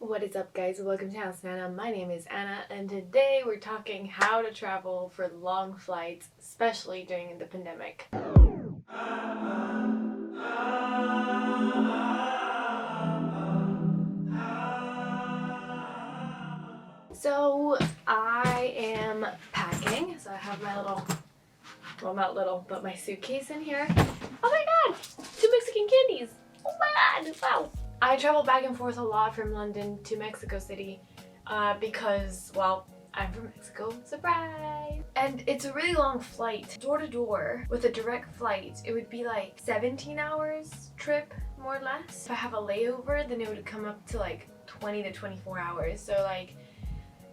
What is up, guys? Welcome to House Nana. My name is Anna, and today we're talking how to travel for long flights, especially during the pandemic. So I am packing. So I have my little, well, not little, but my suitcase in here. Oh my god! 2 Mexican candies! Oh my god! Wow! I travel back and forth a lot from London to Mexico City because, well, I'm from Mexico, surprise! And it's a really long flight, door to door. With a direct flight, it would be like 17 hours trip, more or less. If I have a layover, then it would come up to like 20 to 24 hours. So like,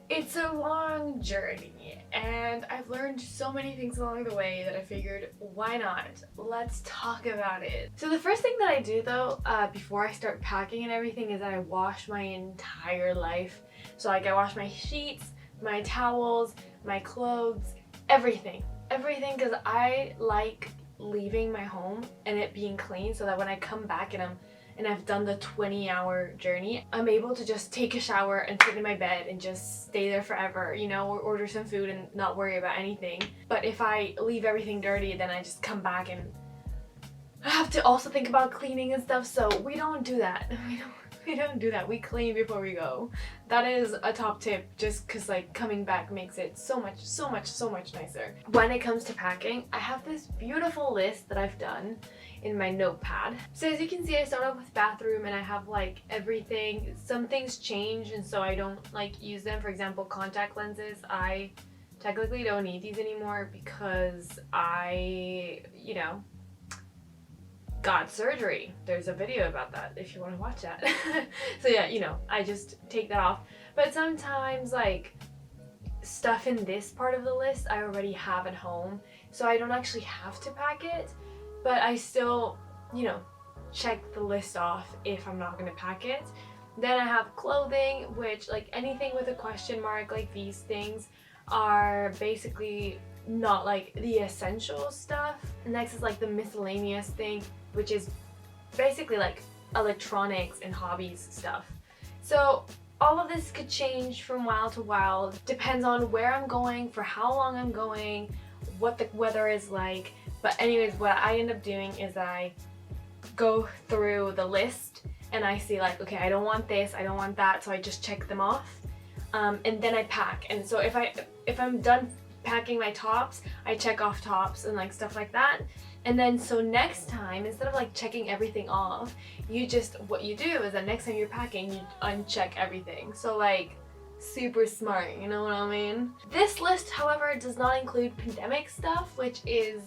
it's a long journey, and I've learned so many things along the way that I figured, why not? Let's talk about it. So the first thing that I do though, before I start packing and everything, is that I wash my entire life. So like I wash my sheets, my towels, my clothes, everything. Everything, because I like leaving my home and it being clean so that when I come back and I've done the 20-hour journey, I'm able to just take a shower and sit in my bed and just stay there forever, you know, or order some food and not worry about anything. But if I leave everything dirty, then I just come back and I have to also think about cleaning and stuff, so we don't do that. We don't do that. We clean before we go. That is a top tip, just because like coming back makes it so much nicer. When it comes to packing, I have this beautiful list that I've done in my notepad. So as you can see, I start off with bathroom and I have like everything. Some things change and so I don't like use them. For example, contact lenses. I technically don't need these anymore because I, got surgery. There's a video about that if you want to watch that. So yeah, I just take that off. But sometimes like stuff in this part of the list I already have at home, so I don't actually have to pack it, but I still, check the list off if I'm not going to pack it. Then I have clothing, which like anything with a question mark, like these things are basically not like the essential stuff. Next is like the miscellaneous thing, which is basically like electronics and hobbies stuff. So all of this could change from while to while, depends on where I'm going, for how long I'm going, what the weather is like. But anyways, what I end up doing is I go through the list and I see like, okay, I don't want this, I don't want that, so I just check them off, and then I pack. And so if I'm done packing my tops, I check off tops and like stuff like that. And then so next time, instead of like checking everything off, what you do is that next time you're packing, you uncheck everything. So like super smart, you know what I mean? This list, however, does not include pandemic stuff, which is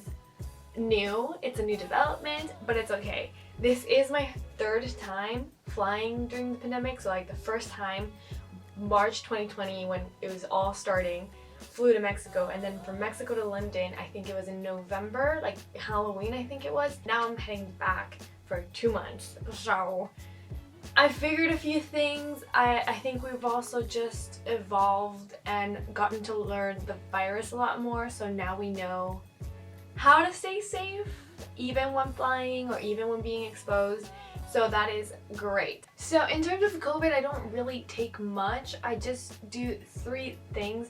new. It's a new development, but it's okay. This is my third time flying during the pandemic. So like the first time, March 2020, when it was all starting, flew to Mexico, and then from Mexico to London, I think it was in November, like Halloween I think it was. Now I'm heading back for 2 months, so I figured a few things. I think we've also just evolved and gotten to learn the virus a lot more, so now we know how to stay safe even when flying or even when being exposed. So that is great. So in terms of COVID, I don't really take much. I just do 3 things.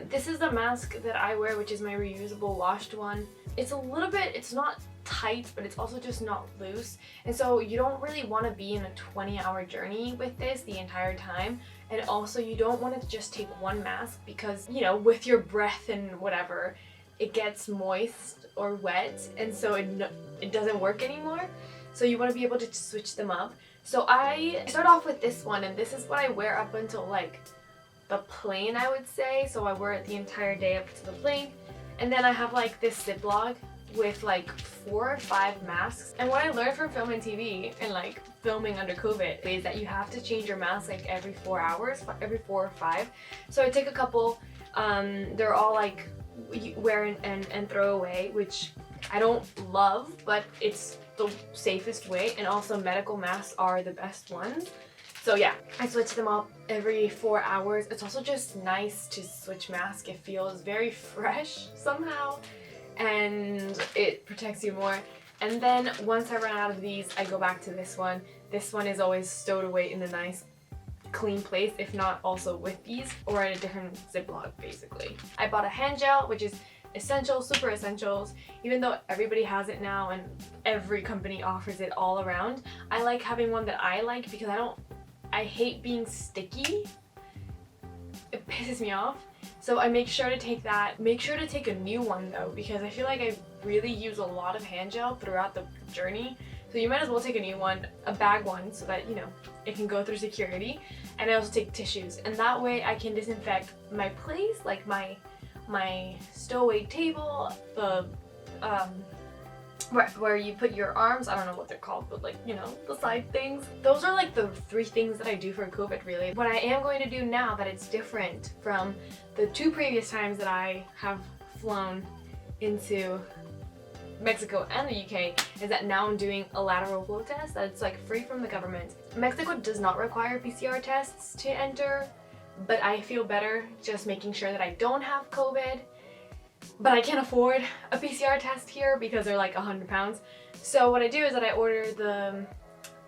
This is the mask that I wear, which is my reusable washed one. It's it's not tight, but it's also just not loose. And so you don't really want to be in a 20-hour journey with this the entire time. And also you don't want to just take one mask because, with your breath and whatever, it gets moist or wet, and so it doesn't work anymore. So you want to be able to switch them up. So I start off with this one, and this is what I wear up until like the plane, I would say. So I wear it the entire day up to the plane. And then I have like this Ziploc with like 4 or 5 masks. And what I learned from film and TV and like filming under COVID is that you have to change your mask like every 4 hours, every 4 or 5. So I take a couple, they're all like wear and throw away, which I don't love, but it's the safest way. And also medical masks are the best ones. So yeah, I switch them up every 4 hours. It's also just nice to switch mask. It feels very fresh somehow, and it protects you more. And then once I run out of these, I go back to this one. This one is always stowed away in a nice clean place, if not also with these or in a different Ziploc basically. I bought a hand gel, which is essential, super essentials. Even though everybody has it now and every company offers it all around, I like having one that I like because I hate being sticky. It pisses me off. So I make sure to take that. Make sure to take a new one though, because I feel like I really use a lot of hand gel throughout the journey. So you might as well take a new one, a bag one, so that, you know, it can go through security. And I also take tissues, and that way I can disinfect my place, like my stowaway table, the where you put your arms, I don't know what they're called, but like, you know, the side things. Those are like the 3 things that I do for COVID really. What I am going to do now that it's different from the 2 previous times that I have flown into Mexico and the UK is that now I'm doing a lateral flow test that's like free from the government. Mexico does not require PCR tests to enter, but I feel better just making sure that I don't have COVID. But I can't afford a PCR test here because they're like £100. So what I do is that I order the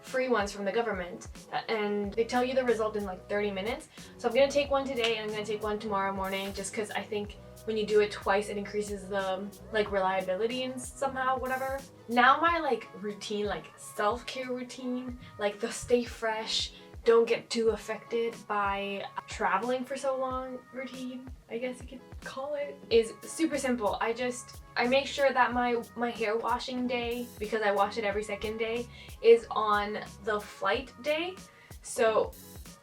free ones from the government, and they tell you the result in like 30 minutes. So I'm gonna take one today and I'm gonna take one tomorrow morning, just because I think when you do it twice it increases the like reliability and somehow whatever. Now my like routine, like self-care routine, like the stay fresh, don't get too affected by traveling for so long routine, I guess you could call it, is super simple. I make sure that my hair washing day, because I wash it every second day, is on the flight day. So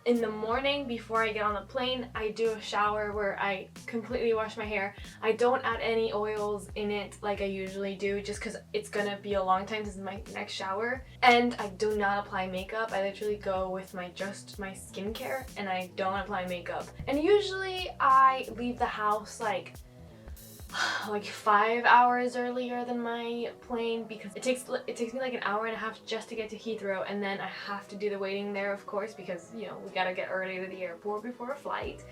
in the morning before I get on the plane, I do a shower where I completely wash my hair. I don't add any oils in it like I usually do, just because it's gonna be a long time since my next shower. And I do not apply makeup. I literally go with just my skincare, and I don't apply makeup. And usually I leave the house like 5 hours earlier than my plane, because it takes me like an hour and a half just to get to Heathrow, and then I have to do the waiting there, of course, because, you know, we gotta get early to the airport before a flight.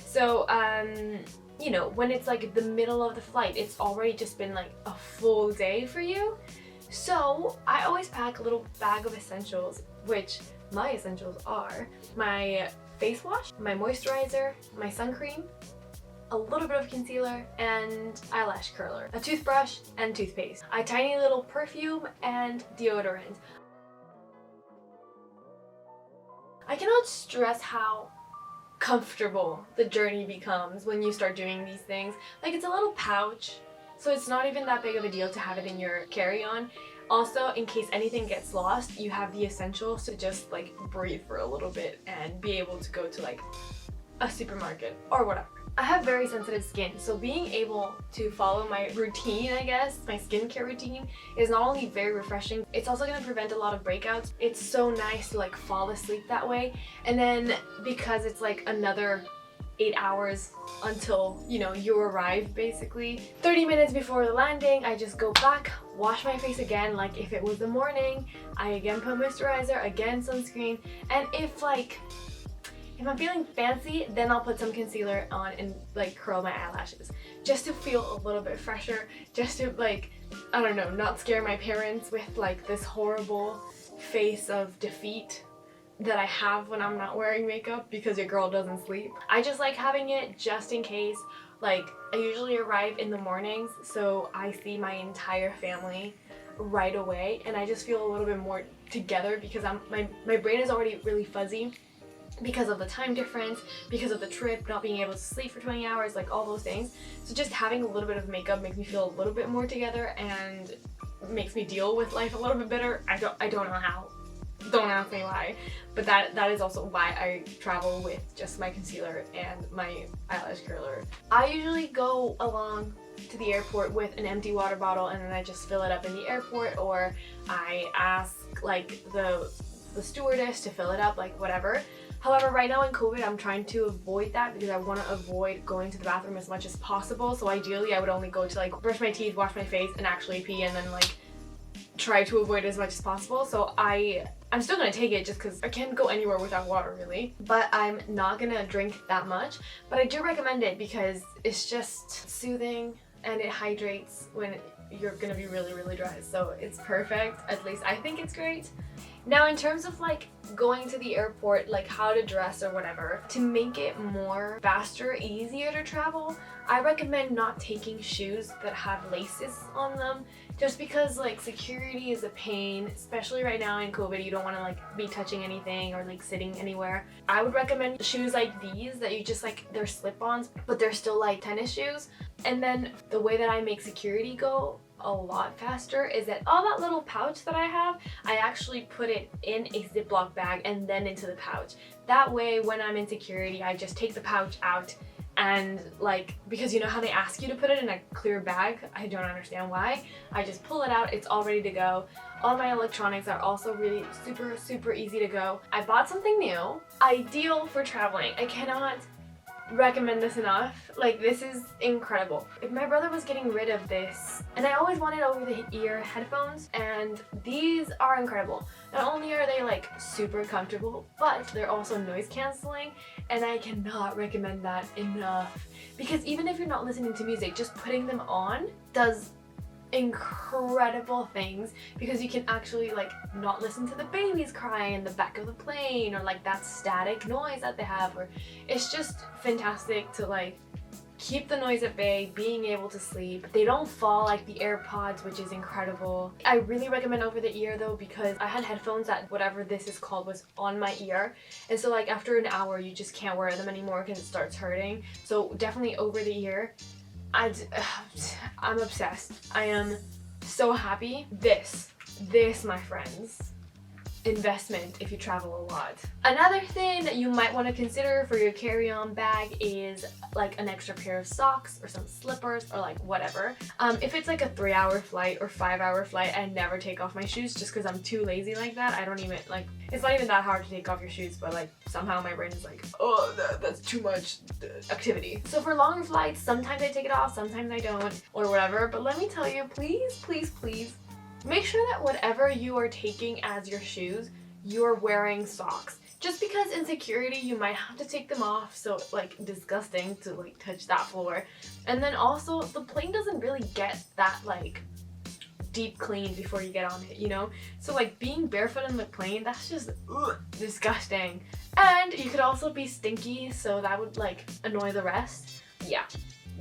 So you know, when it's like the middle of the flight, it's already just been like a full day for you. So I always pack a little bag of essentials, which my essentials are my face wash, my moisturizer, my sun cream, a little bit of concealer, and eyelash curler, a toothbrush, and toothpaste, a tiny little perfume, and deodorant. I cannot stress how comfortable the journey becomes when you start doing these things. Like, it's a little pouch, so it's not even that big of a deal to have it in your carry-on. Also, in case anything gets lost, you have the essentials to just like breathe for a little bit and be able to go to like a supermarket or whatever. I have very sensitive skin, so being able to follow my routine, I guess, my skincare routine, is not only very refreshing, it's also going to prevent a lot of breakouts. It's so nice to like fall asleep that way. And then because it's like another 8 hours until, you know, you arrive basically, 30 minutes before the landing, I just go back, wash my face again like if it was the morning. I again put moisturizer, again sunscreen, and if I'm feeling fancy, then I'll put some concealer on and like curl my eyelashes just to feel a little bit fresher, just to like, I don't know, not scare my parents with like this horrible face of defeat that I have when I'm not wearing makeup because your girl doesn't sleep. I just like having it just in case. Like, I usually arrive in the mornings, so I see my entire family right away, and I just feel a little bit more together because my brain is already really fuzzy because of the time difference, because of the trip, not being able to sleep for 20 hours, like all those things. So just having a little bit of makeup makes me feel a little bit more together and makes me deal with life a little bit better. I don't know how. Don't ask me why. But that is also why I travel with just my concealer and my eyelash curler. I usually go along to the airport with an empty water bottle, and then I just fill it up in the airport, or I ask like the stewardess to fill it up, like whatever. However, right now in COVID, I'm trying to avoid that because I want to avoid going to the bathroom as much as possible. So ideally, I would only go to like brush my teeth, wash my face, and actually pee, and then like try to avoid it as much as possible. So I'm still gonna take it just because I can't go anywhere without water really, but I'm not gonna drink that much. But I do recommend it because it's just soothing and it hydrates when you're gonna be really, really dry. So it's perfect. At least I think it's great. Now in terms of like going to the airport, like how to dress or whatever, to make it more faster, easier to travel, I recommend not taking shoes that have laces on them, just because like security is a pain, especially right now in COVID. You don't want to like be touching anything or like sitting anywhere. I would recommend shoes like these that you just like, they're slip-ons, but they're still like tennis shoes. And then the way that I make security go a lot faster is that all that little pouch that I have, I actually put it in a Ziploc bag and then into the pouch. That way when I'm in security, I just take the pouch out, and like, because you know how they ask you to put it in a clear bag? I don't understand why. I just pull it out, it's all ready to go. All my electronics are also really super easy to go. I bought something new, ideal for traveling. I cannot recommend this enough. Like, this is incredible. If my brother was getting rid of this, and I always wanted over the ear headphones, and these are incredible. Not only are they like super comfortable, but they're also noise canceling, and I cannot recommend that enough. Because even if you're not listening to music, just putting them on does incredible things, because you can actually like not listen to the babies crying in the back of the plane, or like that static noise that they have, or it's just fantastic to like keep the noise at bay, being able to sleep. They don't fall like the AirPods, which is incredible. I really recommend over the ear though, because I had headphones that whatever this is called was on my ear, and so like after an hour you just can't wear them anymore because it starts hurting. So definitely over the ear. I'm obsessed. I am so happy. This my friends, investment if you travel a lot. Another thing that you might want to consider for your carry-on bag is like an extra pair of socks or some slippers or like whatever. If it's like a 3-hour flight or 5-hour flight, I never take off my shoes just because I'm too lazy like that. I don't even like, it's not even that hard to take off your shoes, but like somehow my brain is like, oh, that's too much activity. So for longer flights, sometimes I take it off, sometimes I don't, or whatever. But let me tell you, please make sure that whatever you are taking as your shoes, you're wearing socks. Just because in security you might have to take them off, so like disgusting to like touch that floor. And then also the plane doesn't really get that like deep clean before you get on it, you know? So like being barefoot in the plane, that's just disgusting. And you could also be stinky, so that would like annoy the rest. Yeah.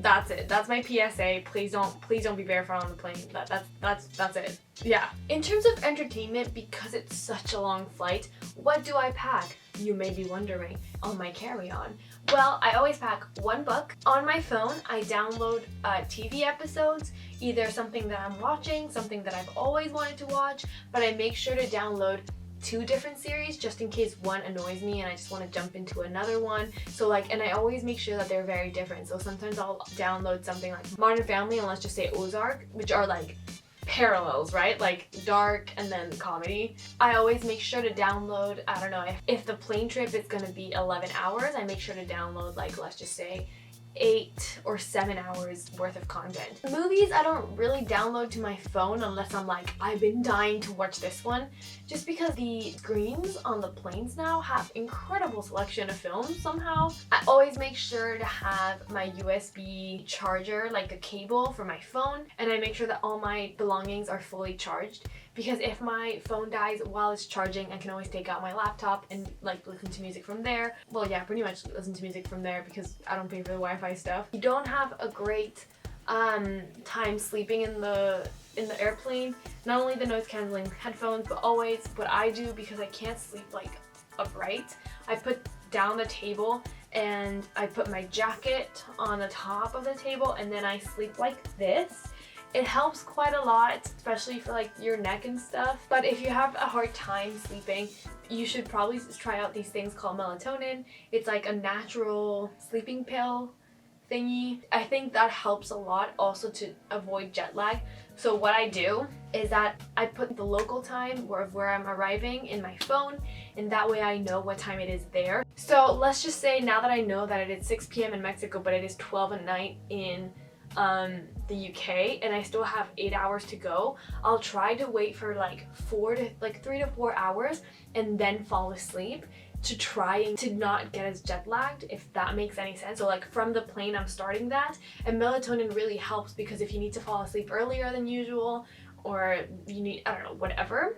That's it. That's my PSA. Please don't be barefoot on the plane. That's it. Yeah. In terms of entertainment, because it's such a long flight, what do I pack? You may be wondering. On my carry-on. Well, I always pack one book. On my phone, I download TV episodes, either something that I'm watching, something that I've always wanted to watch, but I make sure to download 2 different series just in case one annoys me and I just want to jump into another one. So like, and I always make sure that they're very different. So sometimes I'll download something like Modern Family and let's just say Ozark, which are like parallels, right? Like dark and then comedy. I always make sure to download, I don't know, if the plane trip is gonna be 11 hours, I make sure to download like, let's just say 8 or 7 hours worth of content. Movies I don't really download to my phone unless I'm like, I've been dying to watch this one, just because the screens on the planes now have incredible selection of films somehow. I always make sure to have my USB charger, like a cable for my phone, and I make sure that all my belongings are fully charged, because if my phone dies while it's charging, I can always take out my laptop and like listen to music from there. Well, yeah, pretty much listen to music from there because I don't pay for the Wi-Fi stuff. You don't have a great time sleeping in the airplane. Not only the noise canceling headphones, but always what I do, because I can't sleep like upright, I put down the table and I put my jacket on the top of the table and then I sleep like this. It helps quite a lot, especially for like your neck and stuff. But if you have a hard time sleeping, you should probably try out these things called melatonin. It's like a natural sleeping pill thingy. I think that helps a lot also to avoid jet lag. So what I do is that I put the local time where I'm arriving in my phone, and that way I know what time it is there. So let's just say now that I know that it is 6 p.m. in Mexico, but it is 12 at night in the UK, and I still have 8 hours to go, I'll try to wait for like 3 to 4 hours and then fall asleep, to try to not get as jet lagged, if that makes any sense. So like from the plane I'm starting that, and melatonin really helps, because if you need to fall asleep earlier than usual, or you need, I don't know, whatever,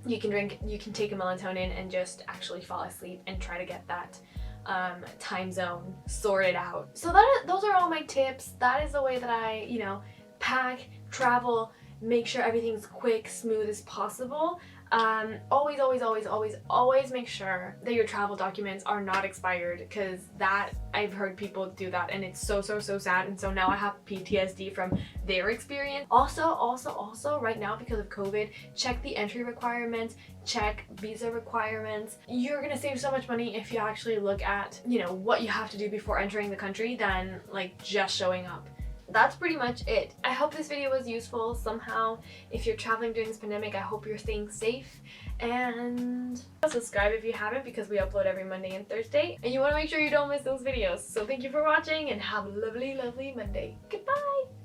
you can take a melatonin and just actually fall asleep and try to get that time zone sorted out. So those are all my tips. That is the way that I, you know, pack, travel, make sure everything's quick, smooth as possible. Always make sure that your travel documents are not expired, because that, I've heard people do that and it's so sad, and so now I have PTSD from their experience. Also right now, because of COVID, check the entry requirements, check visa requirements. You're gonna save so much money if you actually look at, you know, what you have to do before entering the country than like just showing up. That's pretty much it. I hope this video was useful somehow. If you're traveling during this pandemic, I hope you're staying safe. And subscribe if you haven't, because we upload every Monday and Thursday. And you want to make sure you don't miss those videos. So thank you for watching and have a lovely Monday. Goodbye!